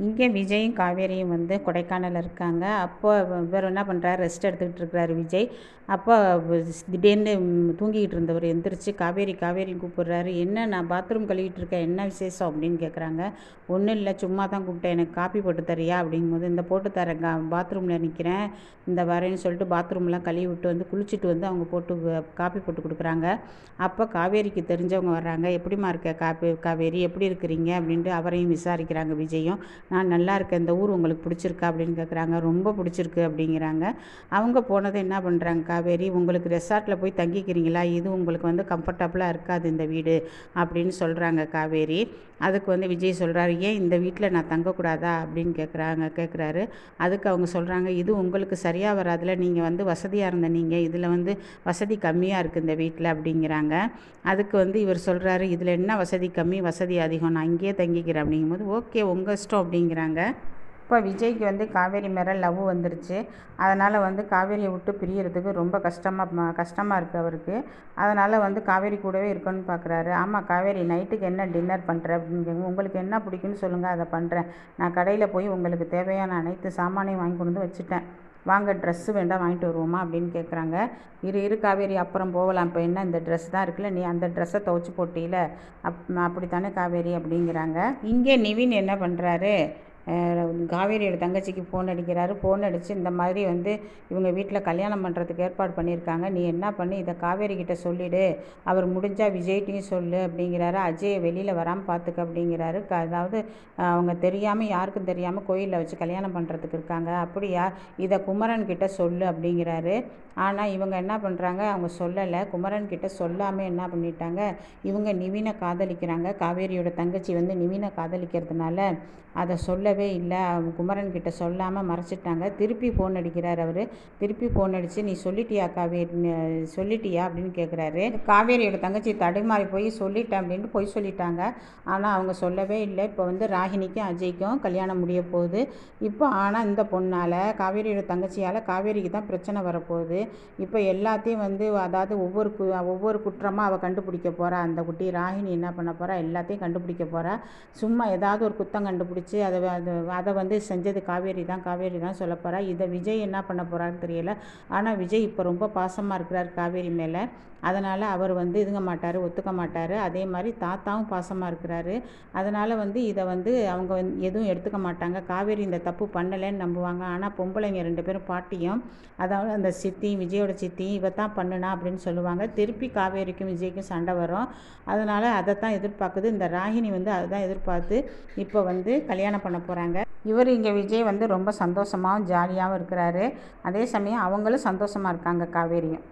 இங்கே விஜயும் காவேரியும் வந்து கொடைக்கானல் இருக்காங்க. அப்போ இவர் என்ன பண்ணுறாரு, ரெஸ்ட் எடுத்துக்கிட்டு இருக்கிறாரு விஜய். அப்போ திடீர்னு தூங்கிக்கிட்டு இருந்தவர் எந்திரிச்சு காவேரி காவேரின்னு கூப்பிடுறாரு. என்ன, நான் பாத்ரூம் கழுவிட்டு இருக்கேன், என்ன விசேஷம் அப்படின்னு கேட்குறாங்க. ஒன்றும் இல்லை, சும்மா தான் கூப்பிட்டேன், எனக்கு காப்பி போட்டு தரியா அப்படிங்கும்போது, இந்த போட்டு தரேன், பாத்ரூமில் நிற்கிறேன், இந்த வரேன்னு சொல்லிட்டு பாத்ரூம்லாம் கழுவி விட்டு வந்து குளிச்சுட்டு வந்து அவங்க போட்டு காப்பி போட்டு கொடுக்குறாங்க. அப்போ காவேரிக்கு தெரிஞ்சவங்க வர்றாங்க. எப்படிம்மா இருக்க காவேரி, எப்படி இருக்கிறீங்க அப்படின்ட்டு அவரையும் விசாரிக்கிறாங்க விஜயும். நான் நல்லா இருக்கேன், இந்த ஊர் உங்களுக்கு பிடிச்சிருக்கா அப்படின்னு கேட்குறாங்க. ரொம்ப பிடிச்சிருக்கு அப்படிங்கிறாங்க. அவங்க போனதை என்ன பண்ணுறாங்க காவேரி, உங்களுக்கு ரெசார்ட்டில் போய் தங்கிக்கிறீங்களா, இது உங்களுக்கு வந்து கம்ஃபர்டபுளாக இருக்காது இந்த வீடு அப்படின்னு சொல்கிறாங்க காவேரி. அதுக்கு வந்து விஜய் சொல்கிறாரு, ஏன் இந்த வீட்டில் நான் தங்கக்கூடாதா அப்படின்னு கேட்குறாரு. அதுக்கு அவங்க சொல்கிறாங்க, இது உங்களுக்கு சரியாக வராதுல, நீங்கள் வந்து வசதியாக இருந்த நீங்கள் இதில் வந்து வசதி கம்மியாக இருக்குது இந்த வீட்டில் அப்படிங்கிறாங்க. அதுக்கு வந்து இவர் சொல்கிறாரு, இதில் என்ன வசதி கம்மி வசதி அதிகம், நான் இங்கேயே தங்கிக்கிறேன் அப்படிங்கும்போது, ஓகே உங்கள் இஷ்டம் அப்படிங்கிறாங்க. இப்போ விஜய்க்கு வந்து காவேரி மேலே லவ் வந்துருச்சு. அதனால் வந்து காவேரியை விட்டு பிரியறதுக்கு ரொம்ப கஷ்டமாக இருக்குது அவருக்கு. அதனால் வந்து காவேரி கூடவே இருக்கணும்னு பார்க்குறாரு. ஆமாம் காவேரி, நைட்டுக்கு என்ன டின்னர் பண்ணுற அப்படின்னு உங்களுக்கு என்ன பிடிக்குன்னு சொல்லுங்கள், அதை பண்ணுறேன். நான் கடையில் போய் உங்களுக்கு தேவையான அனைத்து சாமானையும் வாங்கி கொண்டு வந்து வச்சுட்டேன், வாங்க ட்ரெஸ்ஸு வேண்டாம் வாங்கிட்டு வருவோமா அப்படின்னு கேட்குறாங்க. இரு காவேரி, அப்புறம் போகலாம், இப்போ என்ன இந்த ட்ரெஸ் தான் இருக்குல்ல, நீ அந்த ட்ரெஸ்ஸை துவைச்சி போட்டியில அப்படித்தானே காவேரி அப்படிங்கிறாங்க. இங்கே நிவின் என்ன பண்ணுறாரு, காவேரியோட தங்கச்சிக்கு ஃபோன் அடிக்கிறாரு. ஃபோன் அடித்து இந்த மாதிரி வந்து இவங்க வீட்டில் கல்யாணம் பண்ணுறதுக்கு ஏற்பாடு பண்ணியிருக்காங்க, நீ என்ன பண்ணி இதை காவேரி கிட்ட சொல்லிவிடு, அவர் முடிஞ்சால் விஜய்ட்டையும் சொல்லு அப்படிங்கிறாரு. அஜயை வெளியில் வராமல் பார்த்துக்க அப்படிங்கிறாரு. அதாவது அவங்க தெரியாமல், யாருக்கும் தெரியாமல் கோயிலில் வச்சு கல்யாணம் பண்ணுறதுக்கு இருக்காங்க, அப்படியா, இதை குமரன் கிட்ட சொல்லு அப்படிங்கிறாரு. ஆனால் இவங்க என்ன பண்ணுறாங்க, அவங்க சொல்லலை, குமரன் கிட்ட சொல்லாமல் என்ன பண்ணிட்டாங்க, இவங்க நிவினை காதலிக்கிறாங்க. காவேரியோட தங்கச்சி வந்து நிவினை காதலிக்கிறதுனால அதை சொல்லவே இல்லை, குமரன் கிட்ட சொல்லாமல் மறைச்சிட்டாங்க. திருப்பி ஃபோன் அடிக்கிறார் அவர். திருப்பி ஃபோன் அடித்து, நீ சொல்லிட்டியா காவேரி, சொல்லிட்டியா அப்படின்னு கேட்குறாரு. காவேரியோட தங்கச்சி தடுமாறி போய் சொல்லிட்டேன் அப்படின்ட்டு போய் சொல்லிட்டாங்க. ஆனால் அவங்க சொல்லவே இல்லை. இப்போ வந்து ராகினிக்கும் அஜய்க்கும் கல்யாணம் முடிய போகுது. இப்போ ஆனால் இந்த பொண்ணால், காவேரியோட தங்கச்சியால் காவேரிக்கு தான் பிரச்சனை வரப்போகுது. இப்போ எல்லாத்தையும் வந்து அதாவது ஒவ்வொரு குற்றமாக அவள் கண்டுபிடிக்க போகிறா. அந்த குட்டி ராகினி என்ன பண்ண போகிறா, எல்லாத்தையும் கண்டுபிடிக்க போகிறா. சும்மா ஏதாவது ஒரு குத்தம் கண்டுபிடிச்சி அதை வந்து செஞ்சது காவேரி தான் சொல்ல போகிறா. இதை விஜய் என்ன பண்ண போகிறான்னு தெரியல. ஆனால் விஜய் இப்போ ரொம்ப பாசமாக இருக்கிறார் காவேரி மேலே. அதனால் அவர் வந்து ஒத்துக்க மாட்டார். அதே மாதிரி தாத்தாவும் பாசமாக இருக்கிறாரு. அதனால் வந்து இதை வந்து அவங்க எதுவும் எடுத்துக்க மாட்டாங்க. காவேரி இந்த தப்பு பண்ணலைன்னு நம்புவாங்க. ஆனால் பொம்பளைங்க 2 பேரும் பாட்டியும், அதாவது அந்த சித்தியும், விஜயோட சித்தியும் இவ தான் பண்ணுனா அப்படின்னு சொல்லுவாங்க. திருப்பி காவேரிக்கும் விஜய்க்கும் சண்டை வரும். அதனால் அதைத்தான் எதிர்பார்க்குது இந்த ராகினி, வந்து அதுதான் எதிர்பார்த்து இப்போ வந்து கல்யாணம் பண்ண போகிறாங்க. இவர் இங்கே விஜய் வந்து ரொம்ப சந்தோஷமாகவும் ஜாலியாகவும் இருக்கிறாரு. அதே சமயம் அவங்களும் சந்தோஷமாக இருக்காங்க காவேரியும்.